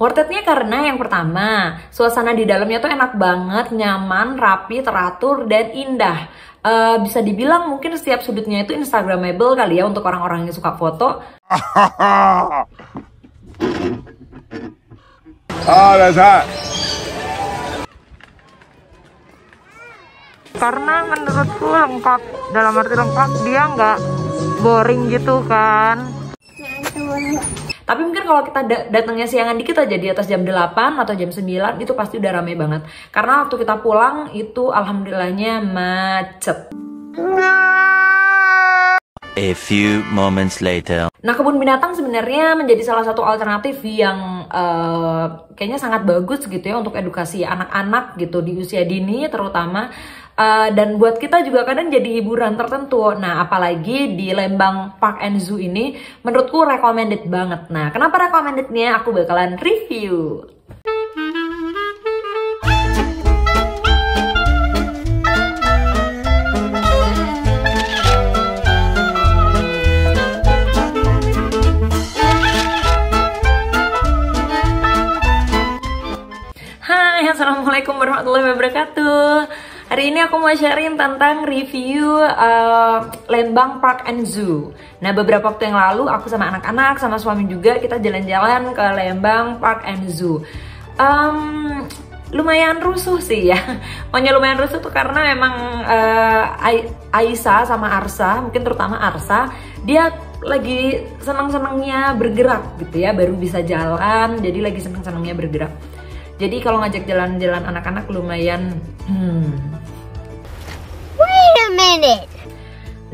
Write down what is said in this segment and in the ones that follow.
Worth it-nya karena yang pertama, suasana di dalamnya tuh enak banget, nyaman, rapi, teratur, dan indah. Bisa dibilang mungkin setiap sudutnya itu instagramable kali ya untuk orang-orang yang suka foto. Oh, that's hot. Karena menurutku lengkap, dalam arti lengkap, dia nggak boring gitu kan. Tapi mungkin kalau kita datangnya siangan dikit aja, di atas jam 8 atau jam 9 itu pasti udah rame banget. Karena waktu kita pulang itu alhamdulillahnya macet. A few moments later. Nah, kebun binatang sebenarnya menjadi salah satu alternatif yang kayaknya sangat bagus gitu ya untuk edukasi anak-anak gitu di usia dini terutama. Dan buat kita juga kadang jadi hiburan tertentu. Nah, apalagi di Lembang Park and Zoo ini menurutku recommended banget. Nah, kenapa recommendednya aku bakalan review. Hai, assalamualaikum warahmatullahi wabarakatuh. Hari ini aku mau sharing tentang review Lembang Park and Zoo. Nah, beberapa waktu yang lalu aku sama anak-anak, sama suami juga, kita jalan-jalan ke Lembang Park and Zoo. Lumayan rusuh sih ya. Pokoknya lumayan rusuh tuh karena memang Aisyah sama Arsa, mungkin terutama Arsa, dia lagi senang-senangnya bergerak gitu ya, baru bisa jalan, jadi lagi senang-senangnya bergerak. Jadi kalau ngajak jalan-jalan anak-anak lumayan Wait a minute.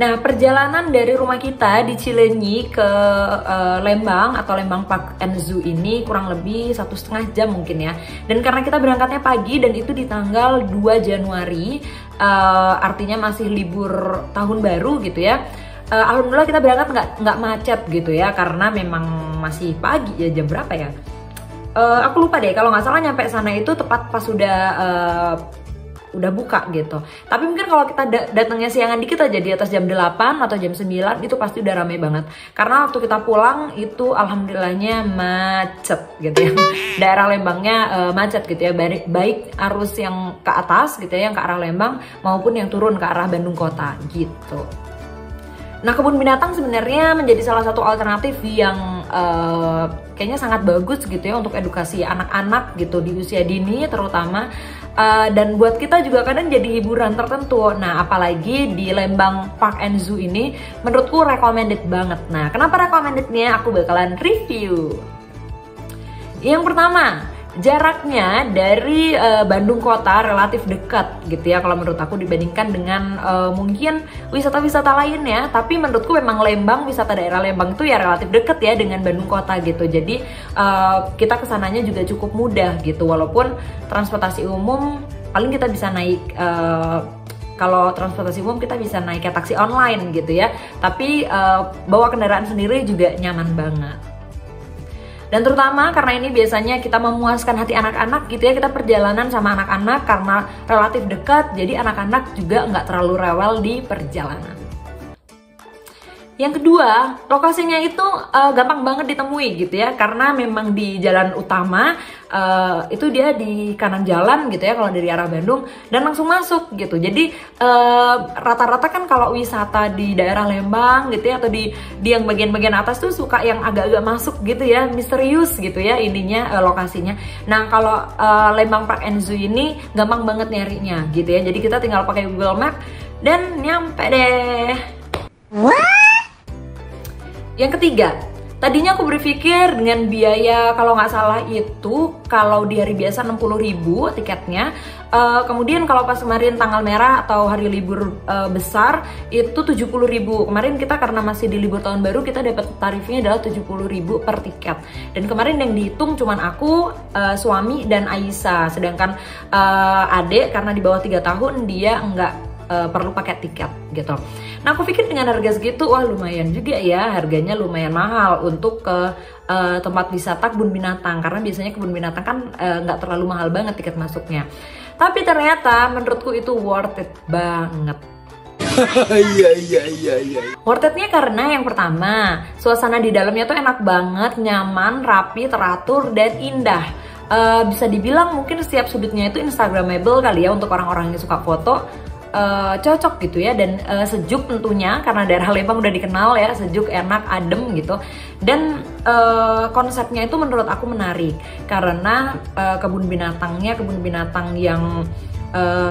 Nah, perjalanan dari rumah kita di Cilenyi ke Lembang atau Lembang Park and Zoo ini kurang lebih 1,5 jam mungkin ya. Dan karena kita berangkatnya pagi dan itu di tanggal 2 Januari, artinya masih libur tahun baru gitu ya. Alhamdulillah kita berangkat nggak macet gitu ya, karena memang masih pagi ya, jam berapa ya? Aku lupa deh, kalau nggak salah nyampe sana itu tepat pas udah buka gitu. Tapi mungkin kalau kita datangnya siangan dikit aja, di atas jam 8 atau jam 9 itu pasti udah rame banget. Karena waktu kita pulang itu alhamdulillahnya macet gitu ya. Daerah Lembangnya macet gitu ya, baik arus yang ke atas gitu ya, yang ke arah Lembang maupun yang turun ke arah Bandung Kota gitu. Nah, kebun binatang sebenarnya menjadi salah satu alternatif yang kayaknya sangat bagus gitu ya untuk edukasi anak-anak gitu di usia dini terutama. Dan buat kita juga kadang jadi hiburan tertentu. Nah, apalagi di Lembang Park and Zoo ini menurutku recommended banget. Nah, kenapa recommendednya aku bakalan review. Yang pertama, jaraknya dari Bandung Kota relatif dekat gitu ya kalau menurut aku dibandingkan dengan mungkin wisata-wisata lainnya. Tapi menurutku memang Lembang, wisata daerah Lembang itu ya relatif dekat ya dengan Bandung Kota gitu. Jadi kita kesananya juga cukup mudah gitu, walaupun transportasi umum paling kita bisa naik kalau transportasi umum kita bisa naik kayak taksi online gitu ya. Tapi bawa kendaraan sendiri juga nyaman banget. Dan terutama karena ini biasanya kita memuaskan hati anak-anak gitu ya, kita perjalanan sama anak-anak karena relatif dekat, jadi anak-anak juga nggak terlalu rewel di perjalanan. Yang kedua, lokasinya itu gampang banget ditemui gitu ya, karena memang di jalan utama itu dia di kanan jalan gitu ya kalau dari arah Bandung, dan langsung masuk gitu. Jadi rata-rata kan kalau wisata di daerah Lembang gitu ya, atau di yang bagian-bagian atas tuh suka yang agak-agak masuk gitu ya, misterius gitu ya ininya lokasinya. Nah, kalau Lembang Park and Zoo ini gampang banget nyarinya gitu ya. Jadi kita tinggal pakai Google Map dan nyampe deh. Yang ketiga, tadinya aku berpikir dengan biaya kalau nggak salah itu kalau di hari biasa 60.000 tiketnya, kemudian kalau pas kemarin tanggal merah atau hari libur besar itu 70.000. Kemarin kita karena masih di libur tahun baru, kita dapat tarifnya adalah 70.000 per tiket. Dan kemarin yang dihitung cuman aku, suami dan Aisyah, sedangkan adek karena di bawah 3 tahun dia nggak perlu pakai tiket gitu. Nah, aku pikir dengan harga segitu, wah lumayan juga ya, harganya lumayan mahal untuk ke tempat wisata kebun binatang, karena biasanya kebun binatang kan nggak terlalu mahal banget tiket masuknya. Tapi ternyata menurutku itu worth it banget. Worth it-nya karena yang pertama, suasana di dalamnya tuh enak banget, nyaman, rapi, teratur, dan indah. Bisa dibilang mungkin setiap sudutnya itu instagramable kali ya untuk orang-orang yang suka foto. Cocok gitu ya, dan sejuk tentunya karena daerah Lembang udah dikenal ya, sejuk, enak, adem gitu. Dan konsepnya itu menurut aku menarik karena kebun binatang yang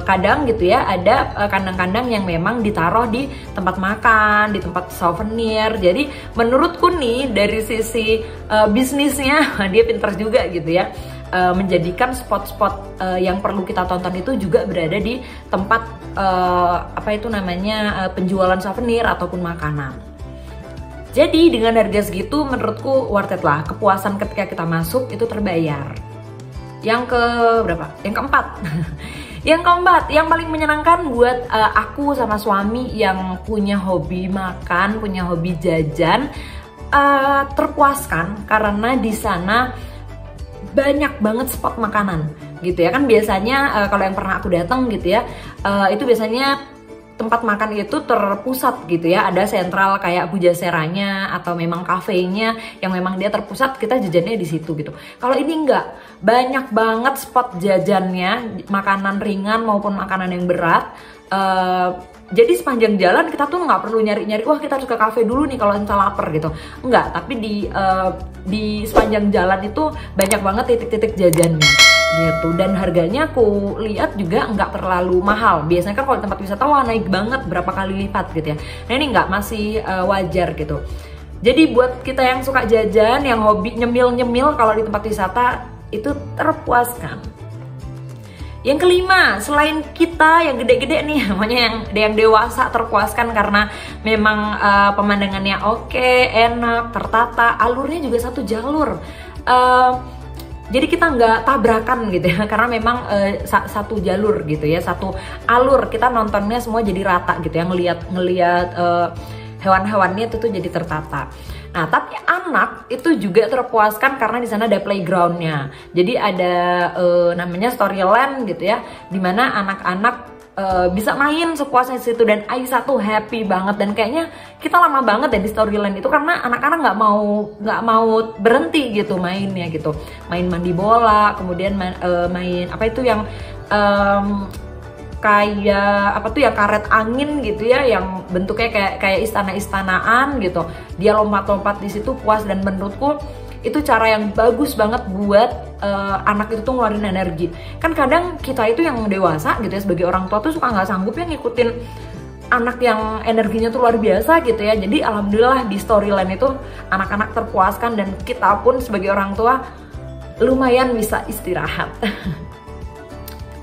kadang gitu ya, ada kandang-kandang yang memang ditaruh di tempat makan, di tempat souvenir. Jadi menurutku nih dari sisi bisnisnya dia pintar juga gitu ya, menjadikan spot-spot yang perlu kita tonton itu juga berada di tempat penjualan souvenir ataupun makanan. Jadi dengan harga segitu menurutku worth it lah. Kepuasan ketika kita masuk itu terbayar. Yang keempat yang keempat, yang paling menyenangkan buat aku sama suami yang punya hobi makan, punya hobi jajan, terpuaskan karena di sana banyak banget spot makanan gitu ya. Kan biasanya kalau yang pernah aku datang gitu ya, itu biasanya tempat makan itu terpusat gitu ya, ada sentral kayak Pujaseranya atau memang kafenya yang memang dia terpusat, kita jajannya di situ gitu. Kalau ini enggak, banyak banget spot jajannya, makanan ringan maupun makanan yang berat. Jadi sepanjang jalan kita tuh nggak perlu nyari-nyari, wah kita harus ke kafe dulu nih kalau kita lapar gitu. Enggak, tapi di sepanjang jalan itu banyak banget titik-titik jajannya gitu. Dan harganya aku lihat juga nggak terlalu mahal. Biasanya kan kalau tempat wisata wah naik banget berapa kali lipat gitu ya. Nah ini nggak, masih wajar gitu. Jadi buat kita yang suka jajan, yang hobi nyemil-nyemil kalau di tempat wisata itu terpuaskan. Yang kelima, selain kita yang gede-gede nih, namanya yang dewasa terpuaskan karena memang pemandangannya oke, enak, tertata, alurnya juga satu jalur. Jadi kita nggak tabrakan gitu ya, karena memang satu jalur gitu ya, satu alur, kita nontonnya semua jadi rata gitu ya, ngelihat hewan-hewannya itu tuh jadi tertata. Nah, tapi anak itu juga terpuaskan karena di sana ada playgroundnya. Jadi ada namanya Storyland gitu ya, dimana anak-anak bisa main sepuasnya di situ, dan Aisyah tuh happy banget. Dan kayaknya kita lama banget ya di Storyland itu karena anak-anak nggak mau berhenti gitu mainnya gitu, main mandi bola, kemudian main apa itu yang kayak apa tuh ya, karet angin gitu ya, yang bentuknya kayak istana-istanaan gitu. Dia lompat-lompat di situ puas, dan menurutku itu cara yang bagus banget buat anak itu tuh ngeluarin energi. Kan kadang kita itu yang dewasa gitu ya, sebagai orang tua tuh suka nggak sanggup ya ngikutin anak yang energinya tuh luar biasa gitu ya. Jadi alhamdulillah di Storyland itu anak-anak terpuaskan, dan kita pun sebagai orang tua lumayan bisa istirahat.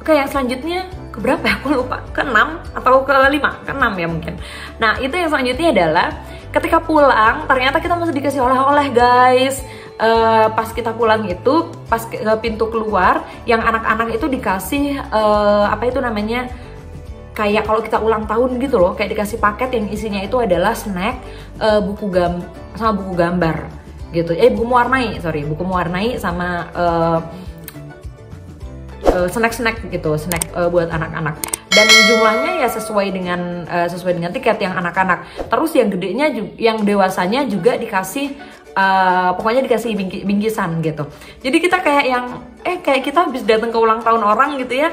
Oke, yang selanjutnya keberapa aku lupa, ke-6 atau ke-5, ke-6 ya mungkin. Nah itu yang selanjutnya adalah ketika pulang ternyata kita masih dikasih oleh-oleh guys. Pas kita pulang itu, pas ke pintu keluar, yang anak-anak itu dikasih apa itu namanya, kayak kalau kita ulang tahun gitu loh, kayak dikasih paket yang isinya itu adalah snack, buku gambar gitu, buku mewarnai sama snack gitu, snack buat anak-anak. Dan jumlahnya ya sesuai dengan tiket yang anak-anak. Terus yang gedenya juga, yang dewasanya juga dikasih pokoknya dikasih bingkisan gitu. Jadi kita kayak yang kayak kita habis datang ke ulang tahun orang gitu ya,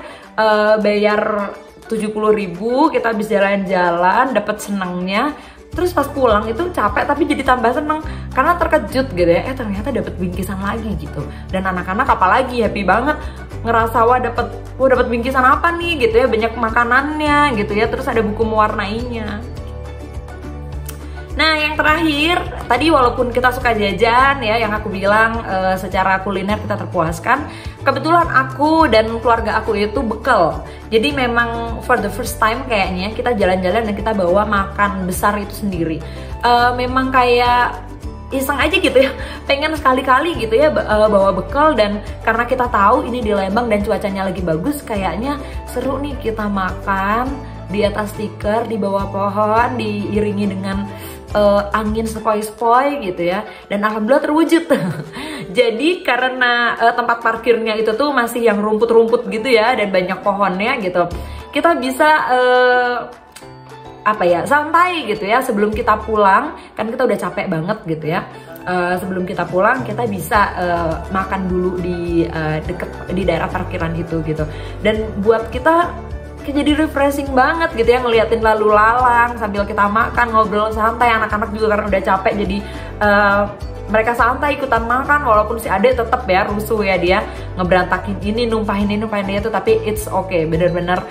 bayar 70.000, kita habis jalan-jalan, dapat senangnya. Terus pas pulang itu capek tapi jadi tambah seneng karena terkejut gitu ya, ternyata dapat bingkisan lagi gitu. Dan anak-anak apalagi happy banget, ngerasa wah dapat bingkisan apa nih gitu ya, banyak makanannya gitu ya, terus ada buku mewarnainya. Nah yang terakhir, tadi walaupun kita suka jajan ya, yang aku bilang secara kuliner kita terpuaskan, kebetulan aku dan keluarga aku itu bekal. Jadi memang for the first time kayaknya kita jalan-jalan dan kita bawa makan besar itu sendiri. Memang kayak iseng aja gitu ya, pengen sekali-kali gitu ya bawa bekal. Dan karena kita tahu ini di Lembang dan cuacanya lagi bagus, kayaknya seru nih kita makan di atas tikar, di bawah pohon, diiringi dengan angin sepoi-sepoi gitu ya. Dan alhamdulillah terwujud. Jadi karena tempat parkirnya itu tuh masih yang rumput-rumput gitu ya, dan banyak pohonnya gitu, kita bisa apa ya, santai gitu ya. Sebelum kita pulang, kan kita udah capek banget gitu ya. Sebelum kita pulang kita bisa makan dulu di deket di daerah parkiran itu gitu. Dan buat kita jadi refreshing banget gitu ya, ngeliatin lalu lalang sambil kita makan, ngobrol santai. Anak-anak juga karena udah capek jadi mereka santai ikutan makan, walaupun si Ade tetap ya rusuh ya, dia ngeberantakin ini, numpahin itu, tapi it's okay, bener-bener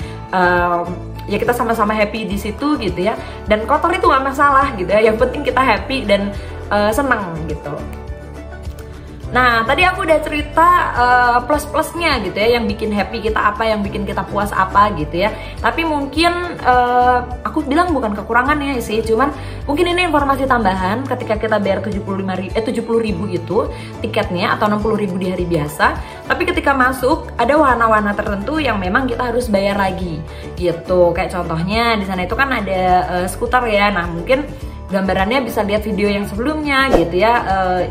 ya kita sama-sama happy di situ gitu ya. Dan kotor itu nggak masalah gitu ya, yang penting kita happy dan senang gitu. Nah, tadi aku udah cerita plus-plusnya gitu ya, yang bikin happy kita apa, yang bikin kita puas apa gitu ya. Tapi mungkin aku bilang bukan kekurangannya sih, cuman mungkin ini informasi tambahan ketika kita bayar 70.000 itu tiketnya, atau 60.000 di hari biasa. Tapi ketika masuk ada wahana-wahana tertentu yang memang kita harus bayar lagi gitu. Kayak contohnya di sana itu kan ada skuter ya. Nah, mungkin gambarannya bisa lihat video yang sebelumnya gitu ya,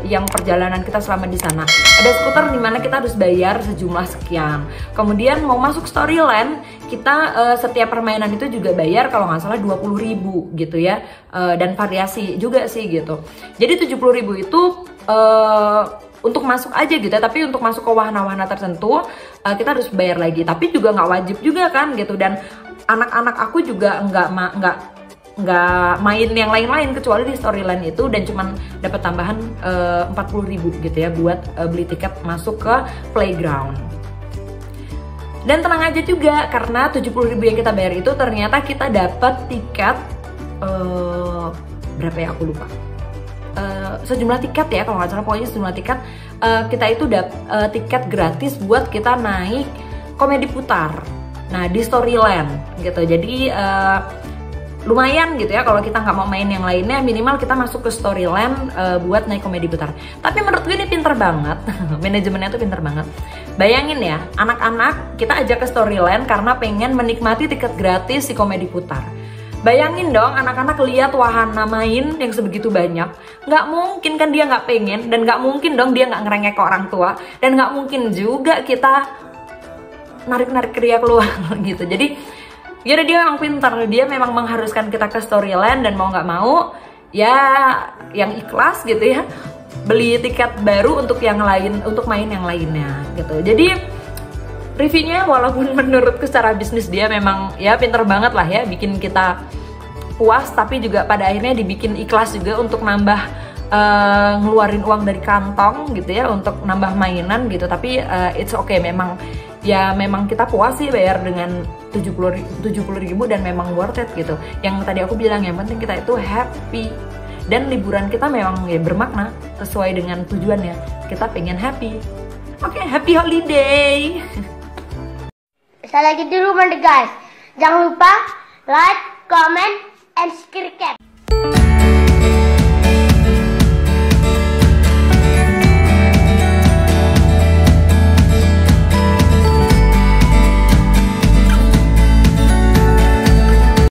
yang perjalanan kita selama di sana. Ada skuter dimana kita harus bayar sejumlah sekian. Kemudian mau masuk Storyland, kita setiap permainan itu juga bayar kalau nggak salah 20.000 gitu ya, dan variasi juga sih gitu. Jadi 70.000 itu untuk masuk aja gitu ya, tapi untuk masuk ke wahana-wahana tertentu kita harus bayar lagi. Tapi juga nggak wajib juga kan gitu. Dan anak-anak aku juga nggak main yang lain-lain kecuali di Storyland itu, dan cuman dapat tambahan 40.000 gitu ya buat beli tiket masuk ke playground. Dan tenang aja juga, karena 70.000 yang kita bayar itu ternyata kita dapat tiket berapa ya aku lupa, sejumlah tiket ya kalau nggak salah, pokoknya sejumlah tiket. Kita itu dapat tiket gratis buat kita naik komedi putar, nah di Storyland gitu. Jadi lumayan gitu ya kalau kita nggak mau main yang lainnya, minimal kita masuk ke Storyland buat naik komedi putar. Tapi menurut gue ini pinter banget, manajemennya tuh pinter banget. Bayangin ya, anak-anak kita ajak ke Storyland karena pengen menikmati tiket gratis di komedi putar. Bayangin dong, anak-anak lihat wahana main yang sebegitu banyak, nggak mungkin kan dia nggak pengen, dan nggak mungkin dong dia nggak ngerengek ke orang tua, dan nggak mungkin juga kita narik-narik dia keluar gitu. Jadi ya dia memang pintar, dia memang mengharuskan kita ke Storyland, dan mau nggak mau ya yang ikhlas gitu ya beli tiket baru untuk yang lain, untuk main yang lainnya gitu. Jadi reviewnya walaupun menurutku secara bisnis dia memang ya pintar banget lah ya, bikin kita puas, tapi juga pada akhirnya dibikin ikhlas juga untuk nambah ngeluarin uang dari kantong gitu ya untuk nambah mainan gitu. Tapi it's okay, memang ya memang kita puas sih bayar dengan 70.000 dan memang worth it gitu. Yang tadi aku bilang, yang penting kita itu happy, dan liburan kita memang ya bermakna sesuai dengan tujuannya. Kita pengen happy. Oke, happy holiday. Saya lagi di rumah nih guys. Jangan lupa like, comment, and subscribe.